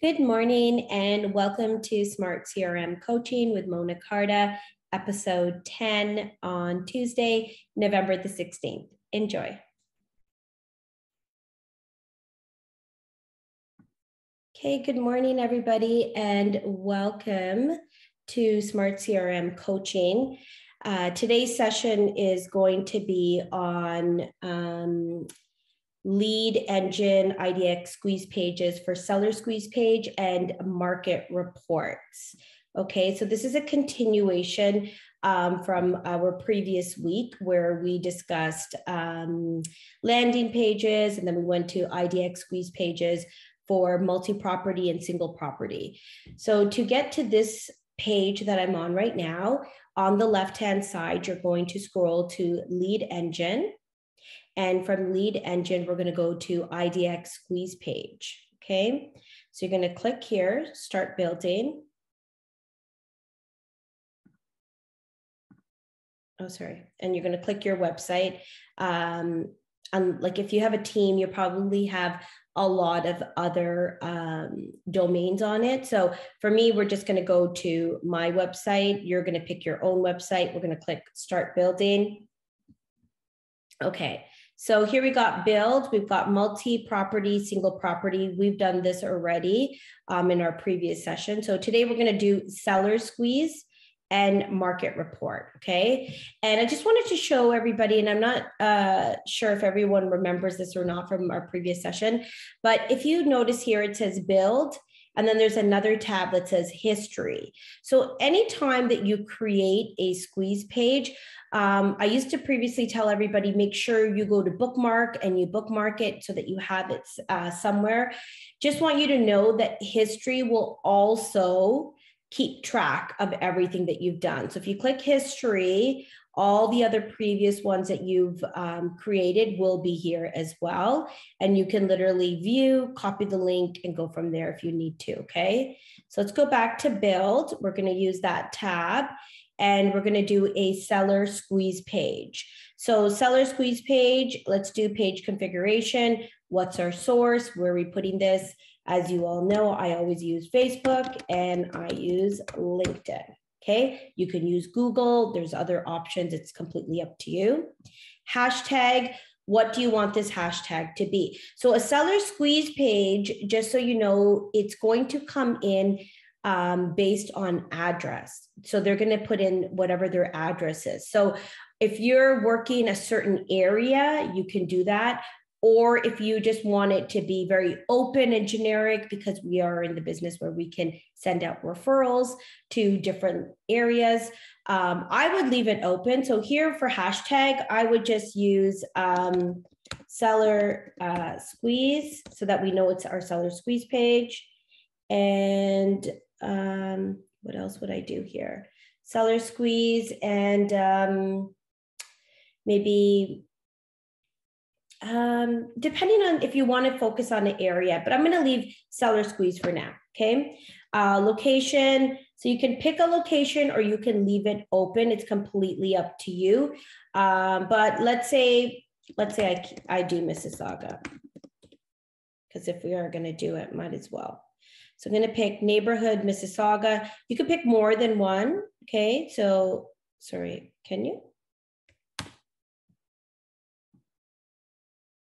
Good morning and welcome to Smart CRM Coaching with Mona Karda, episode 10 on Tuesday, November the 16th. Enjoy. Okay, good morning, everybody, and welcome to Smart CRM Coaching. Today's session is going to be on lead engine IDX squeeze pages for seller squeeze page and market reports. Okay, so this is a continuation from our previous week where we discussed landing pages, and then we went to IDX squeeze pages for multi-property and single property. So to get to this page that I'm on right now, on the left-hand side, you're going to scroll to lead engine. And from lead engine, we're going to go to IDX squeeze page. Okay, so you're going to click here, start building. Oh, sorry. And you're going to click your website. Like if you have a team, you probably have a lot of other domains on it. So for me, we're just going to go to my website. You're going to pick your own website. We're going to click start building. Okay. So here we got build, we've got multi-property, single property. We've done this already in our previous session. So today we're going to do seller squeeze and market report, okay? And I just wanted to show everybody, and I'm not sure if everyone remembers this or not from our previous session, but if you notice here, it says build, and then there's another tab that says history. So anytime that you create a squeeze page, I used to previously tell everybody, make sure you go to bookmark and you bookmark it so that you have it somewhere. Just want you to know that history will also keep track of everything that you've done. So if you click history, all the other previous ones that you've created will be here as well. And you can literally view, copy the link, and go from there if you need to, okay? So let's go back to build. We're gonna use that tab, and we're gonna do a seller squeeze page. So seller squeeze page, let's do page configuration. What's our source? Where are we putting this? As you all know, I always use Facebook and I use LinkedIn. Okay, you can use Google. There's other options. It's completely up to you. Hashtag, what do you want this hashtag to be? So a seller squeeze page, just so you know, it's going to come in based on address. So they're going to put in whatever their address is. So if you're working a certain area, you can do that. Or if you just want it to be very open and generic, because we are in the business where we can send out referrals to different areas, I would leave it open. So here for hashtag, I would just use seller squeeze so that we know it's our seller squeeze page. And what else would I do here? Seller squeeze and maybe depending on if you want to focus on the area, but I'm going to leave seller squeeze for now. Okay. Location. So you can pick a location or you can leave it open. It's completely up to you. But let's say I do Mississauga, because if we are going to do it, might as well. So I'm going to pick neighborhood Mississauga. You could pick more than one. Okay. So sorry, can you?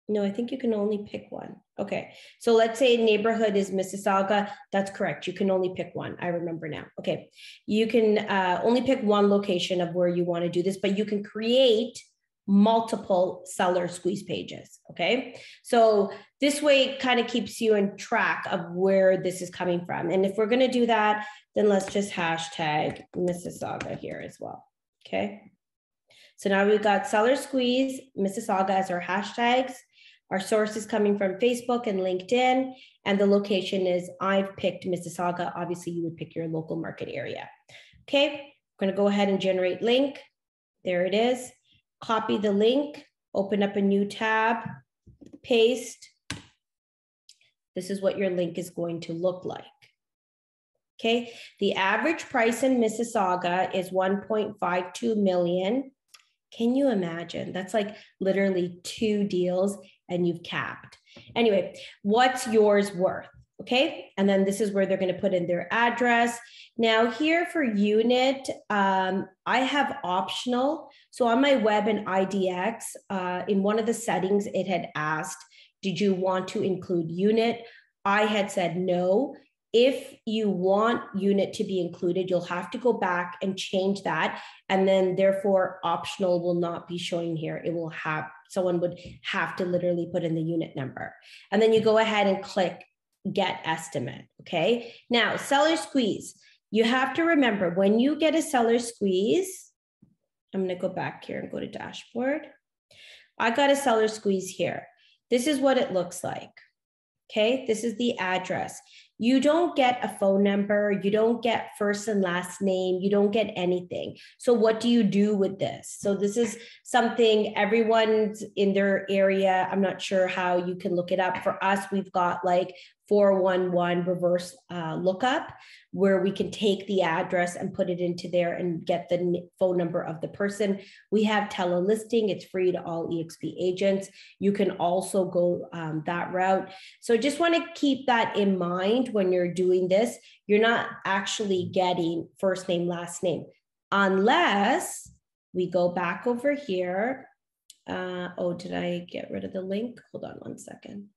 No, I think you can only pick one. Okay, so let's say neighborhood is Mississauga. That's correct. You can only pick one. I remember now. Okay, you can only pick one location of where you want to do this, but you can create multiple seller squeeze pages. Okay, so this way it kind of keeps you in track of where this is coming from. And if we're going to do that, then let's just hashtag Mississauga here as well. Okay, so now we've got seller squeeze, Mississauga as our hashtags. Our source is coming from Facebook and LinkedIn, and the location is I've picked Mississauga. Obviously, you would pick your local market area. Okay, I'm going to go ahead and generate link. There it is. Copy the link, open up a new tab, paste. This is what your link is going to look like. Okay, the average price in Mississauga is 1.52 million. Can you imagine? That's like literally 2 deals and you've capped. Anyway, what's yours worth? Okay, and then this is where they're going to put in their address. Now here for unit, I have optional. So on my web and IDX, in one of the settings, it had asked, did you want to include unit? I had said no. If you want unit to be included, you'll have to go back and change that. And then therefore optional will not be showing here. It will have, someone would have to literally put in the unit number. And then you go ahead and click get estimate, okay? Now, seller squeeze. You have to remember when you get a seller squeeze, I'm gonna go back here and go to dashboard. I got a seller squeeze here. This is what it looks like, okay? This is the address. You don't get a phone number, you don't get first and last name, you don't get anything. So what do you do with this? So this is something everyone's in their area. I'm not sure how you can look it up. For us, we've got like 411 reverse lookup where we can take the address and put it into there and get the phone number of the person. We have telelisting, it's free to all EXP agents. You can also go that route. So just want to keep that in mind when you're doing this. You're not actually getting first name, last name, unless we go back over here. Oh, did I get rid of the link? Hold on one second.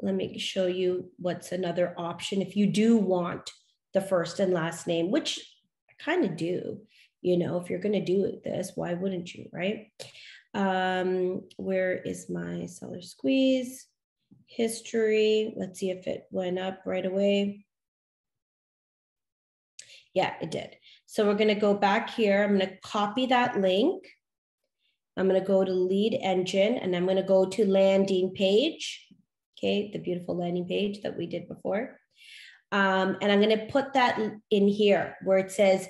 Let me show you what's another option. If you do want the first and last name, which I kind of do, you know, if you're going to do this, why wouldn't you, right? Where is my seller squeeze history? Let's see if it went up right away. Yeah, it did. So we're going to go back here. I'm going to copy that link. I'm going to go to lead engine and I'm going to go to landing page. Okay, the beautiful landing page that we did before. And I'm going to put that in here where it says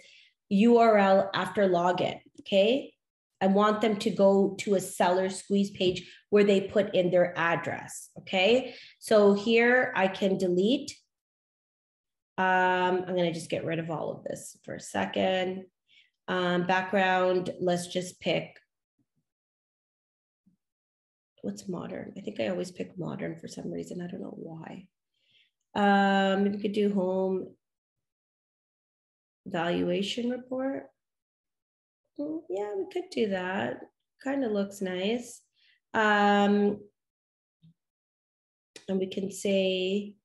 URL after login. Okay, I want them to go to a seller squeeze page where they put in their address. Okay, so here I can delete. I'm going to just get rid of all of this for a second. Background, let's just pick. What's modern? I think I always pick modern for some reason. I don't know why. We could do home valuation report. Well, yeah, we could do that. Kind of looks nice. And we can say,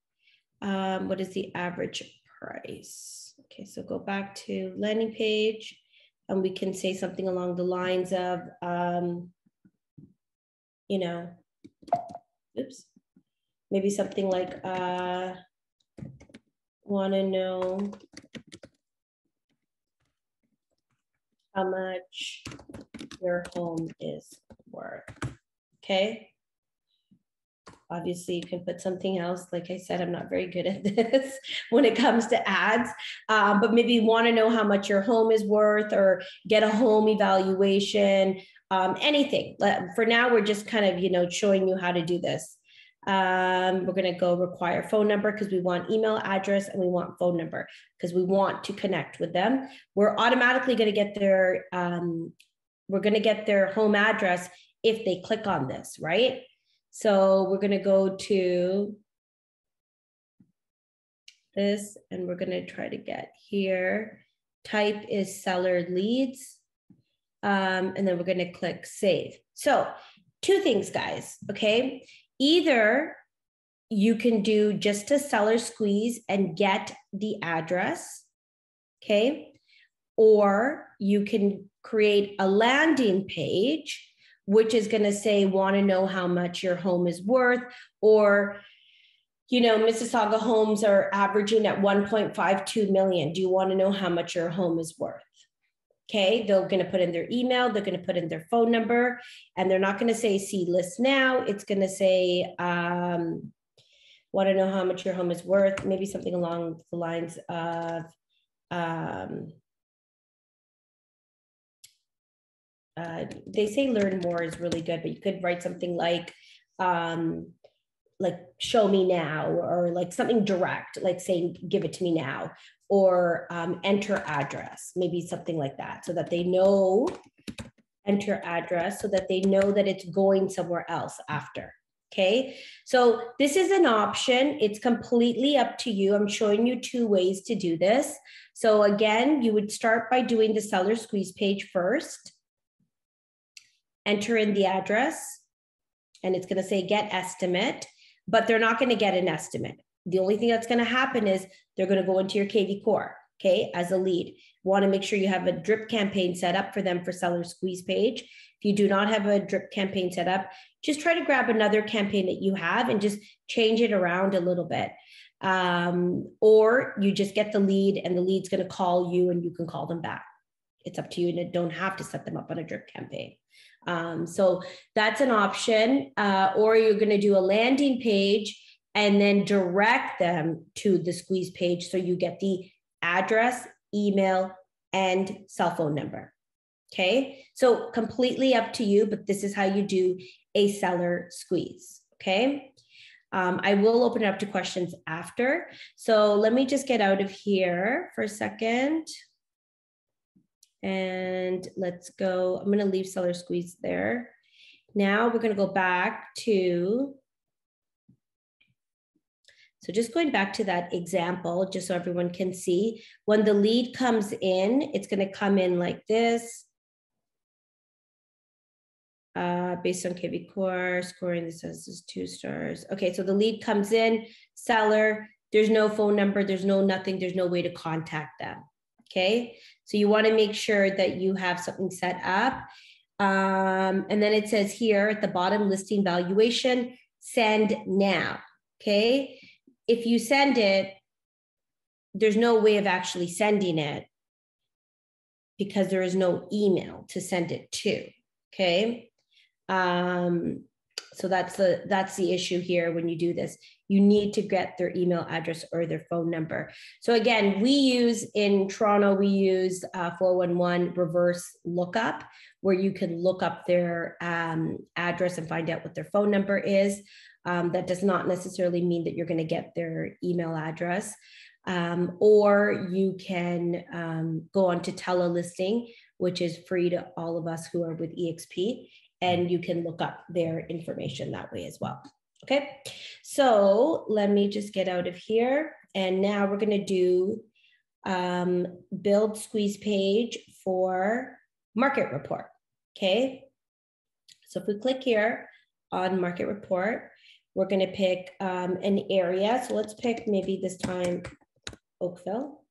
what is the average price? Okay, so go back to landing page and we can say something along the lines of, you know, oops, maybe something like, want to know how much your home is worth, okay? Obviously, you can put something else. Like I said, I'm not very good at this when it comes to ads, but maybe you want to know how much your home is worth or get a home evaluation, anything. For now, we're just kind of, you know, showing you how to do this. We're going to go require phone number because we want email address and we want phone number because we want to connect with them. We're automatically going to get their, we're going to get their home address if they click on this, right? So we're going to go to this and we're going to try to get here. Type is seller leads. And then we're going to click save. So two things, guys. Okay. Either you can do just a seller squeeze and get the address. Okay. Or you can create a landing page which is going to say, want to know how much your home is worth, or, you know, Mississauga homes are averaging at 1.52 million. Do you want to know how much your home is worth? Okay, they're going to put in their email, they're going to put in their phone number, and they're not going to say see list now. It's going to say, want to know how much your home is worth, maybe something along the lines of, they say learn more is really good, but you could write something like show me now, or like something direct, like saying give it to me now, or enter address, maybe something like that, so that they know, enter address, so that they know that it's going somewhere else after. Okay, so this is an option. It's completely up to you. I'm showing you 2 ways to do this. So again, you would start by doing the seller squeeze page first. Enter in the address, and it's going to say get estimate, but they're not going to get an estimate. The only thing that's going to happen is they're going to go into your KvCore, okay, as a lead. Want to make sure you have a drip campaign set up for them for seller squeeze page. If you do not have a drip campaign set up, just try to grab another campaign that you have and just change it around a little bit. Or you just get the lead and the lead's going to call you and you can call them back. It's up to you, and you don't have to set them up on a drip campaign. So that's an option. Or you're going to do a landing page and then direct them to the squeeze page. So you get the address, email, and cell phone number. Okay. So completely up to you, but this is how you do a seller squeeze. Okay. I will open it up to questions after. So let me just get out of here for a second. And let's go. I'm going to leave seller squeeze there. Now we're going to go back to, so just going back to that example, just so everyone can see, when the lead comes in, it's going to come in like this. Based on KvCore, scoring, this says is 2 stars. Okay, so the lead comes in, seller, there's no phone number, there's no nothing, there's no way to contact them. Okay, so you want to make sure that you have something set up. And then it says here at the bottom, listing valuation, send now. Okay, if you send it, there's no way of actually sending it because there is no email to send it to. Okay. So that's the issue here. When you do this, you need to get their email address or their phone number. So again, we use in Toronto, we use 411 reverse lookup, where you can look up their address and find out what their phone number is. That does not necessarily mean that you're going to get their email address. Or you can go on to telelisting, which is free to all of us who are with EXP. And you can look up their information that way as well. Okay, so let me just get out of here. And now we're going to do build squeeze page for market report. Okay, so if we click here on market report, we're going to pick an area. So let's pick maybe this time Oakville.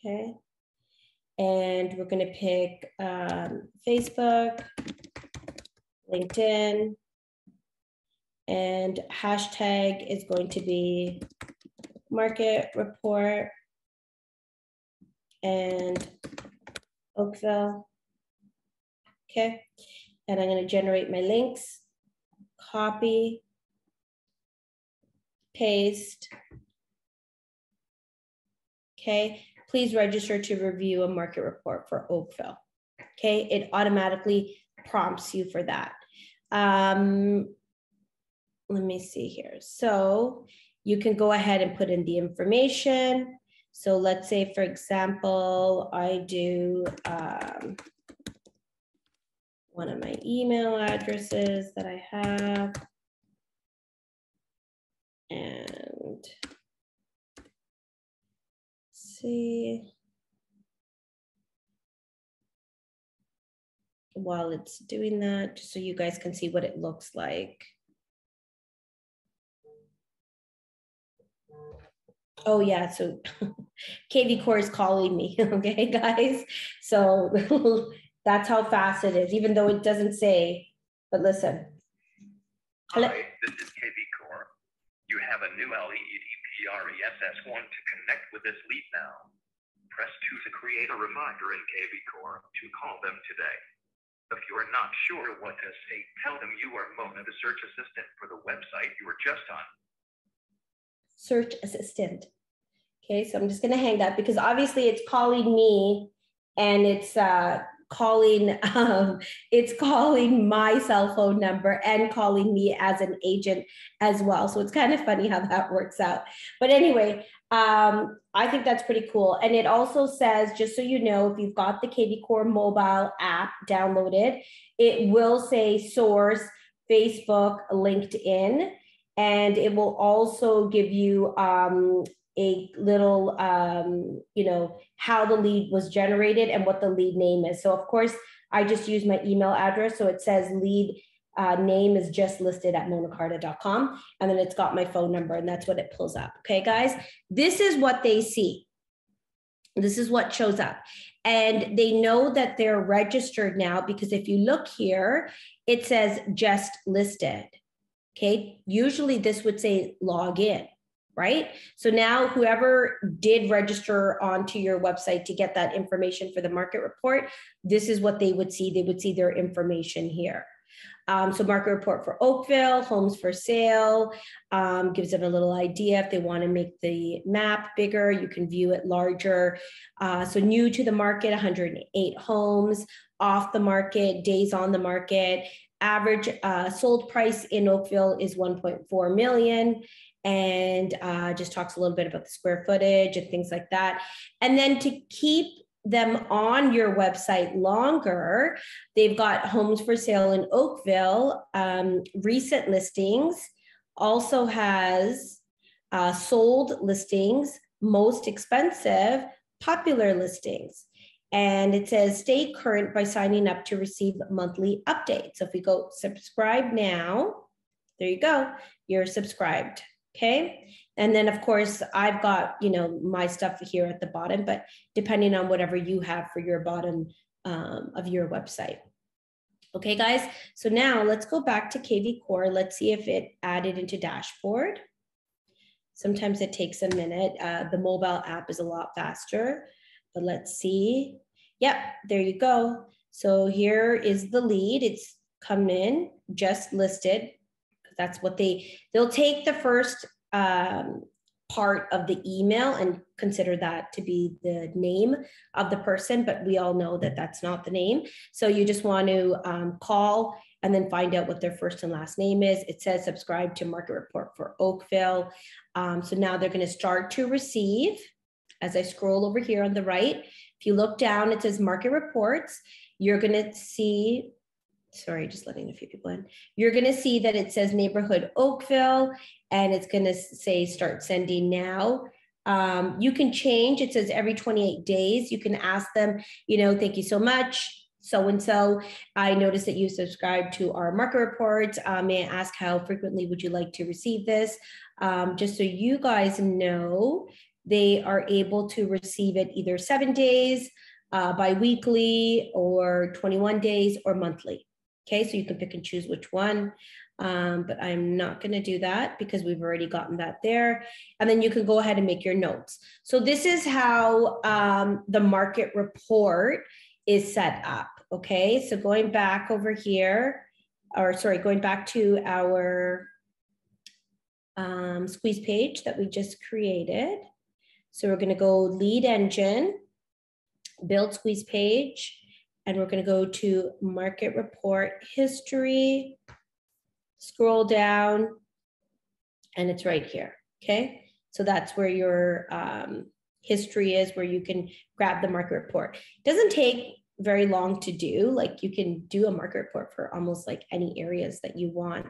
Okay. And we're going to pick Facebook, LinkedIn, and hashtag is going to be market report and Oakville. Okay. And I'm going to generate my links, copy, paste. Okay. Please register to review a market report for Oakville. Okay, it automatically prompts you for that. Let me see here. So you can go ahead and put in the information. So let's say, for example, I do one of my email addresses that I have. And see, while it's doing that, just so you guys can see what it looks like. Oh yeah, so KvCore is calling me, okay guys? So that's how fast it is, even though it doesn't say, but listen. Hello. Hi, this is KvCore. You have a new LED PRESS1 to connect with this lead now. Press 2 to create a reminder in KvCore to call them today. If you are not sure what to say, tell them you are Mona, the search assistant for the website you were just on. Search assistant. Okay, so I'm just going to hang that because obviously it's calling me and it's calling my cell phone number and calling me as an agent as well. So it's kind of funny how that works out. But anyway, I think that's pretty cool. And it also says, just so you know, if you've got the KvCore mobile app downloaded, it will say source Facebook, LinkedIn, and it will also give you a little, you know, how the lead was generated and what the lead name is. So of course, I just use my email address. So it says lead name is just listed at monacarda.com. And then it's got my phone number, and that's what it pulls up. Okay, guys, this is what they see. This is what shows up. And they know that they're registered now, because if you look here, it says just listed. Okay, usually this would say log in, right? So now whoever did register onto your website to get that information for the market report, this is what they would see. They would see their information here. So market report for Oakville, homes for sale, gives them a little idea. If they want to make the map bigger, you can view it larger. So new to the market, 108 homes, off the market, days on the market. Average sold price in Oakville is 1.4 million, and just talks a little bit about the square footage and things like that. And then to keep them on your website longer, they've got homes for sale in Oakville, recent listings, also has sold listings, most expensive, popular listings. And it says stay current by signing up to receive monthly updates. So if we go subscribe now, there you go, you're subscribed, okay? And then of course, I've got, you know, my stuff here at the bottom, but depending on whatever you have for your bottom of your website. Okay, guys, so now let's go back to KvCore. Let's see if it added into dashboard. Sometimes it takes a minute. The mobile app is a lot faster, but let's see. Yep, there you go. So here is the lead. It's come in, just listed. That's what they'll take the first part of the email and consider that to be the name of the person, but we all know that that's not the name. So you just want to call and then find out what their first and last name is. It says subscribe to market report for Oakville. So now they're going to start to receive. As I scroll over here on the right, if you look down, it says market reports. You're going to see, sorry, just letting a few people in. You're going to see that it says neighborhood Oakville, and it's going to say start sending now. You can change. It says every 28 days. You can ask them, you know, thank you so much, so-and-so. I noticed that you subscribe to our market reports. May I ask how frequently would you like to receive this? Just so you guys know, they are able to receive it either 7 days, bi-weekly, or 21 days, or monthly. Okay, so you can pick and choose which one, but I'm not going to do that because we've already gotten that there. And then you can go ahead and make your notes. So this is how the market report is set up. Okay, so going back over here, or sorry, going back to our squeeze page that we just created. So we're going to go lead engine, build squeeze page, and we're going to go to market report history, scroll down, and it's right here. Okay, so that's where your history is, where you can grab the market report. It doesn't take very long to do. Like, you can do a market report for almost like any areas that you want,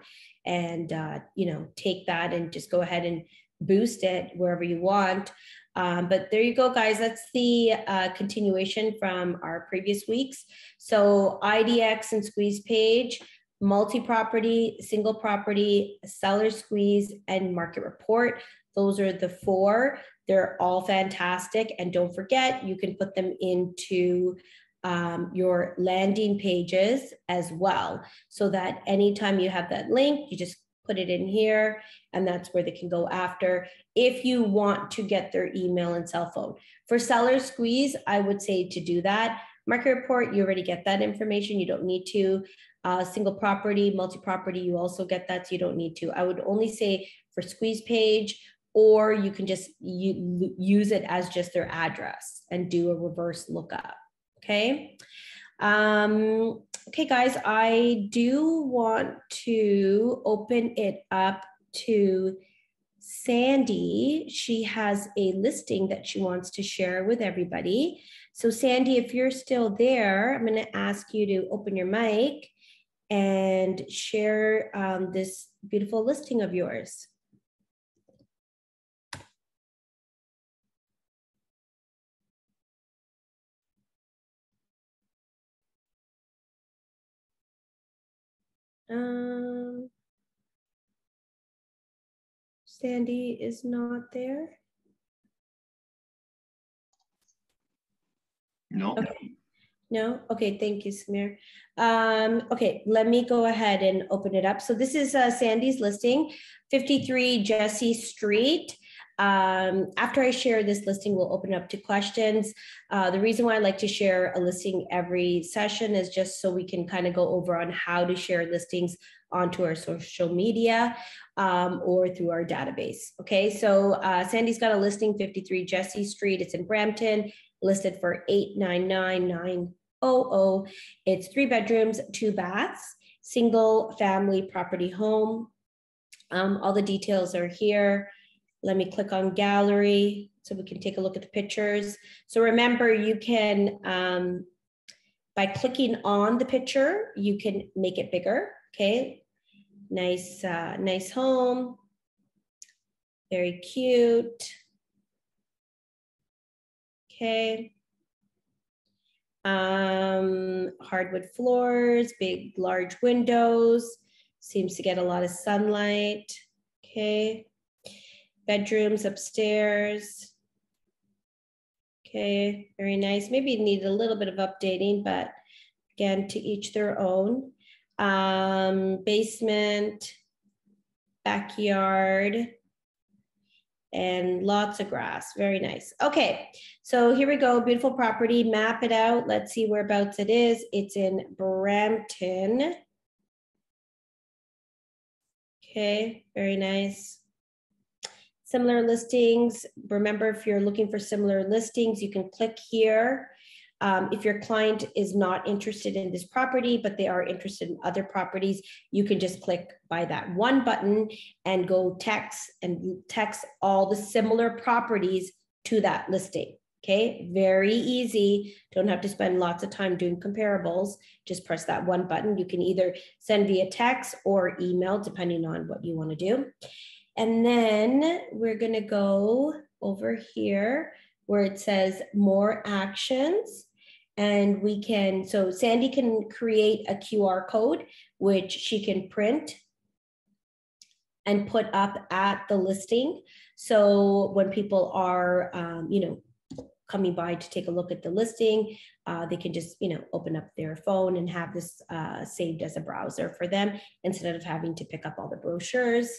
and you know, take that and just go ahead and boost it wherever you want. But there you go, guys. That's the continuation from our previous weeks. So IDX and squeeze page, multi-property, single property, seller squeeze, and market report. Those are the four. They're all fantastic. And don't forget, you can put them into your landing pages as well, so that anytime you have that link, you just put it in here, and that's where they can go after if you want to get their email and cell phone. For seller squeeze, I would say to do that. Market report, you already get that information. You don't need to. Single property, multi-property, you also get that, so you don't need to. I would only say for squeeze page, or you can just use it as just their address and do a reverse lookup, okay? Okay, guys, I do want to open it up to Sandy. She has a listing that she wants to share with everybody. So Sandy, if you're still there, I'm going to ask you to open your mic and share this beautiful listing of yours. Sandy is not there. No. Okay. No? Okay, thank you, Samir. Okay, let me go ahead and open it up. So this is Sandy's listing, 53 JESSIE Street. After I share this listing, we'll open up to questions. The reason why I like to share a listing every session is just so we can kind of go over on how to share listings onto our social media or through our database. Okay, so Sandy's got a listing, 53 JESSIE Street. It's in Brampton, listed for $899,900. It's 3 bedrooms, 2 baths, single family property home. All the details are here. Let me click on gallery so we can take a look at the pictures. So remember, you can, by clicking on the picture, you can make it bigger, okay? Nice, nice home, very cute. Okay. Hardwood floors, big, large windows, seems to get a lot of sunlight. Okay. Bedrooms upstairs. Okay, very nice. Maybe it needed a little bit of updating, but again, to each their own. Basement, backyard, and lots of grass. Very nice. Okay, so here we go. Beautiful property. Map it out. Let's see whereabouts it is. It's in Brampton. Okay, very nice. Similar listings. Remember, if you're looking for similar listings, you can click here. If your client is not interested in this property, but they are interested in other properties, you can just click by that one button and go text all the similar properties to that listing. Okay, very easy. Don't have to spend lots of time doing comparables. Just press that one button. You can either send via text or email, depending on what you want to do. And then we're going to go over here where it says more actions. And we can, so Sandy can create a QR code, which she can print and put up at the listing. So when people are, coming by to take a look at the listing, they can just, open up their phone and have this saved as a browser for them instead of having to pick up all the brochures.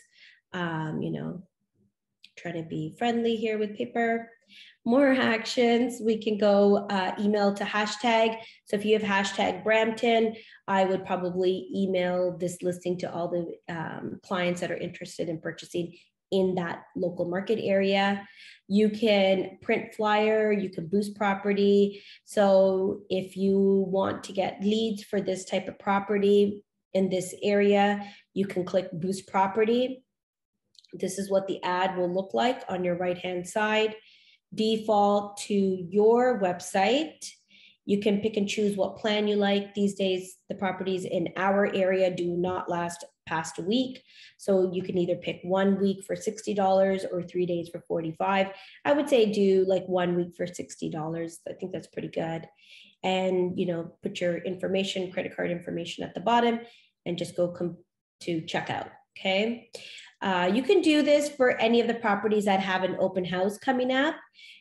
Trying to be friendly here with paper. More actions, we can go email to hashtag. So if you have hashtag Brampton, I would probably email this listing to all the clients that are interested in purchasing in that local market area. You can print flyer, you can boost property. So if you want to get leads for this type of property in this area, you can click boost property. This is what the ad will look like on your right-hand side. Default to your website. You can pick and choose what plan you like. These days, the properties in our area do not last past a week. So you can either pick 1 week for $60 or 3 days for $45. I would say do like 1 week for $60. I think that's pretty good. And, put your information, credit card information at the bottom and just go to checkout, okay? You can do this for any of the properties that have an open house coming up.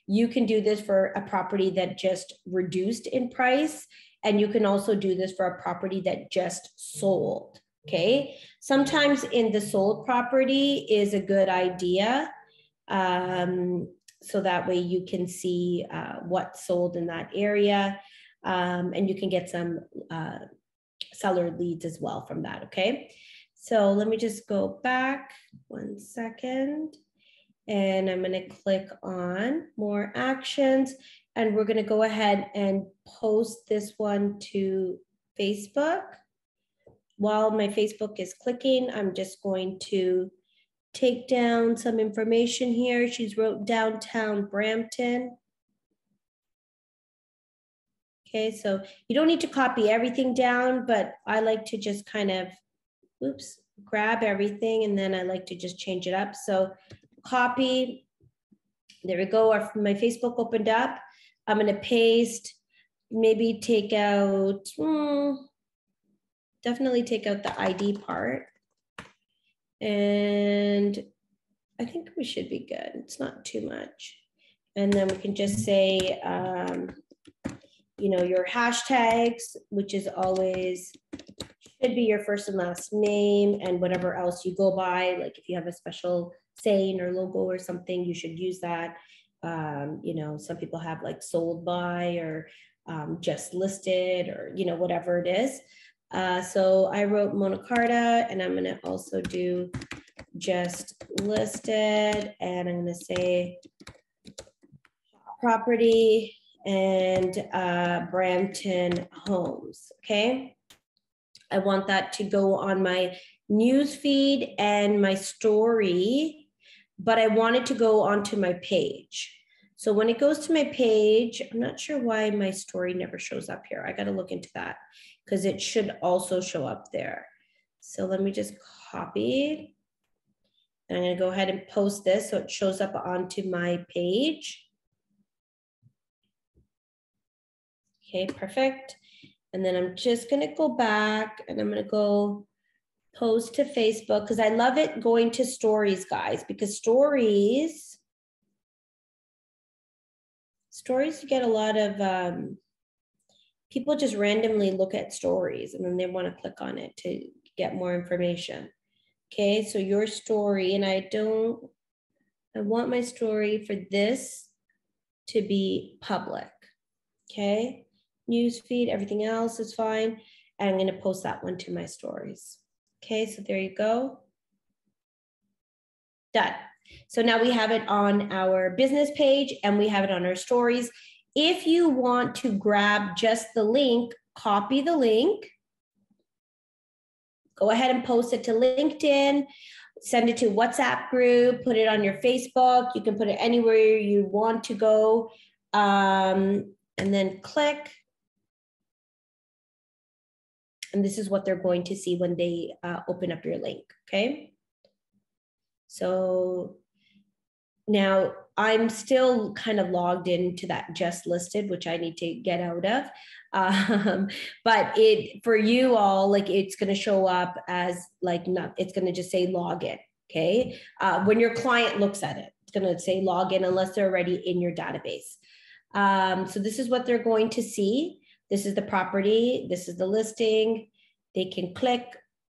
You can do this for a property that just reduced in price. And you can also do this for a property that just sold, okay? Sometimes in the sold property is a good idea. So that way you can see what sold in that area. And you can get some seller leads as well from that, okay? So let me just go back 1 second and I'm going to click on more actions and we're going to go ahead and post this one to Facebook. While my Facebook is clicking, I'm just going to take down some information here. She's wrote downtown Brampton. Okay, so you don't need to copy everything down, but I like to just kind of, oops, grab everything, and then I like to just change it up. So copy, there we go, my Facebook opened up. I'm gonna paste, maybe take out, definitely take out the ID part. And I think we should be good. It's not too much. And then we can just say, you know, your hashtags, which is always, should be your first and last name, and whatever else you go by. Like if you have a special saying or logo or something, you should use that. You know, some people have like sold by or just listed, or, you know, whatever it is. So I wrote Mona Karda, and I'm gonna also do just listed, and I'm gonna say property and Brampton homes, okay? I want that to go on my news feed and my story, but I want it to go onto my page. So when it goes to my page, I'm not sure why my story never shows up here. I got to look into that because it should also show up there. So let me just copy. And I'm going to go ahead and post this so it shows up onto my page. Okay, perfect. And then I'm just going to go back and I'm going to go post to Facebook, because I love it going to stories, guys, because stories you get a lot of people just randomly look at stories and then they want to click on it to get more information. Okay, so your story, and I want my story for this to be public. Okay, news feed, everything else is fine. And I'm going to post that one to my stories. Okay, so there you go. Done. So now we have it on our business page and we have it on our stories. If you want to grab just the link, copy the link, go ahead and post it to LinkedIn, send it to WhatsApp group, put it on your Facebook. You can put it anywhere you want to go, and then click. And this is what they're going to see when they open up your link, okay? So now I'm still kind of logged into that just listed, which I need to get out of. But for you all, like it's going to show up as like, not, it's going to just say login, okay? When your client looks at it, it's going to say login unless they're already in your database. So this is what they're going to see. This is the property. This is the listing. They can click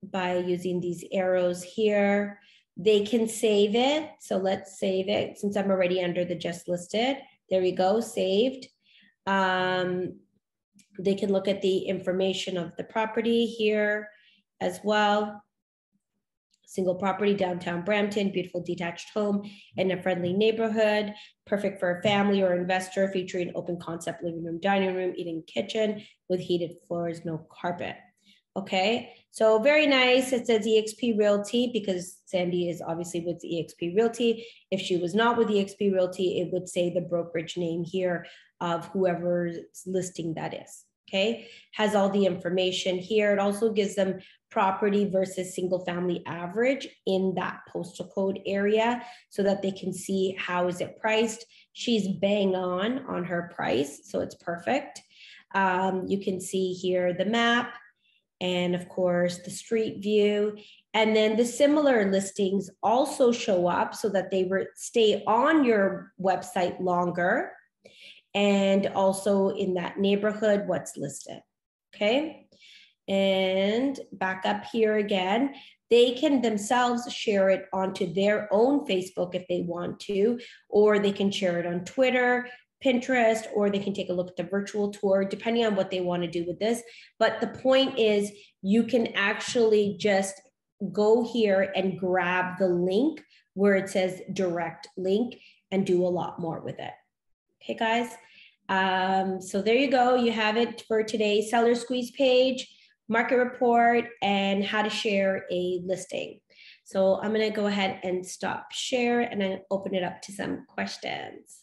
by using these arrows here. They can save it. So let's save it since I'm already under the just listed. There we go, saved. They can look at the information of the property here as well. Single property, downtown Brampton, beautiful detached home in a friendly neighborhood, perfect for a family or investor, featuring open concept living room, dining room, eating kitchen with heated floors, no carpet. Okay, so very nice. It says eXp Realty because Sandy is obviously with eXp Realty. If she was not with eXp Realty, it would say the brokerage name here of whoever's listing that is. Okay, has all the information here. It also gives them property versus single family average in that postal code area so that they can see how is it priced. She's bang on her price, so it's perfect. You can see here the map and of course the street view. And then the similar listings also show up so that they stay on your website longer. And also in that neighborhood, what's listed, okay? And back up here again, they can themselves share it onto their own Facebook if they want to, or they can share it on Twitter, Pinterest, or they can take a look at the virtual tour, depending on what they want to do with this. But the point is you can actually just go here and grab the link where it says direct link and do a lot more with it. Okay, guys. So there you go. You have it for today's seller squeeze page, market report, and how to share a listing. So I'm going to go ahead and stop share and then open it up to some questions.